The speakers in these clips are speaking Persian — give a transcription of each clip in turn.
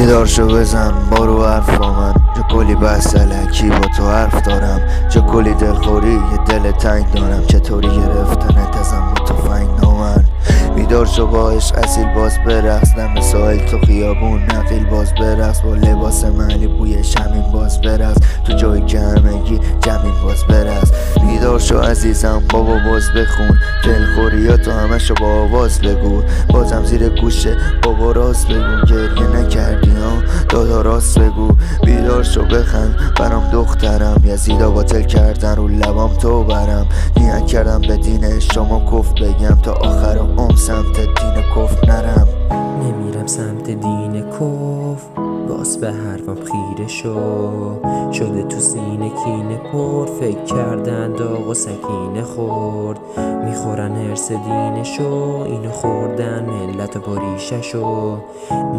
بیدار شو بزن بارو حرف با من، چه کلی بحث الکی با تو حرف دارم، چه کلی دلخوری یه دل تنگ دارم، چطوری گرفتنت ازم با تفنگ نامن. بیدار شو با عشق اصیل باز برقص، دم ساحل تو خیابون نقیل باز برقص، با لباس محلی بوی شمین باز برقص، تو جایی که همگی جمین باز برقص. بیدار شو عزیزم بابا باز بخون، دلخوریاتو همشو با آواز بگو، بازم زیر گوشه بابا راست بگو، گریه نکردی ها دادا راست بگو. بیدار شو بخند برام دخترم، یزیدا باطل کردن رو لبام تو برم، نیت کردم به دین شما کف بگم، تا آخر عمر سمت دین کف نرم. نمیرم سمت دین کف، باز به حرفم خیره شده تو سینه کینه پر، فکر کردن داغ و سکینه خورد، میخورن هرس دینشو، اینو خوردن ملت و باریششو،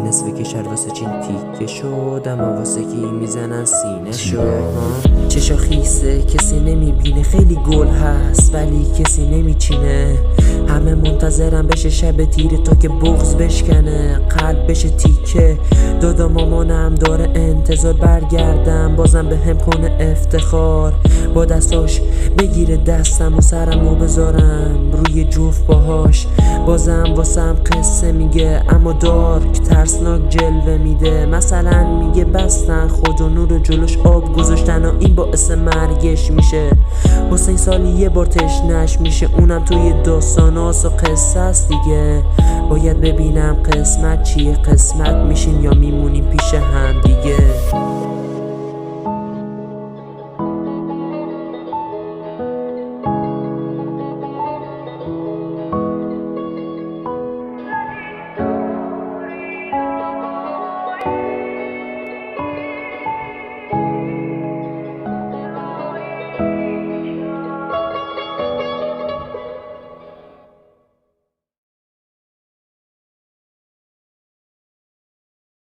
نصف کشور واسه چین تیکه شد، اما واسه کی میزنن سینه شو. چشا خیسه کسی نمیبینه، خیلی گل هست ولی کسی نمیچینه، همه منتظرم بشه شب تیره تا که بغض بشکنه، قلب بشه تیکه. دادا مامانم داره انتظار برگردم، بازم به هم کنه افتخار، با دستاش بگیره دستم و سرمو بذارم روی جفت باهاش، بازم واسم قصه میگه اما دارک ترسناک جلوه میده، مثلا میگه بستن خود و نور جلوش آب گذاشتن و این باعث مرگش میشه، حسین سالی یه بار تشنش میشه، اونم توی داستاناس و قصه است دیگه، باید ببینم قسمت چیه، قسمت میشین یا میمونیم پیش هم دیگه.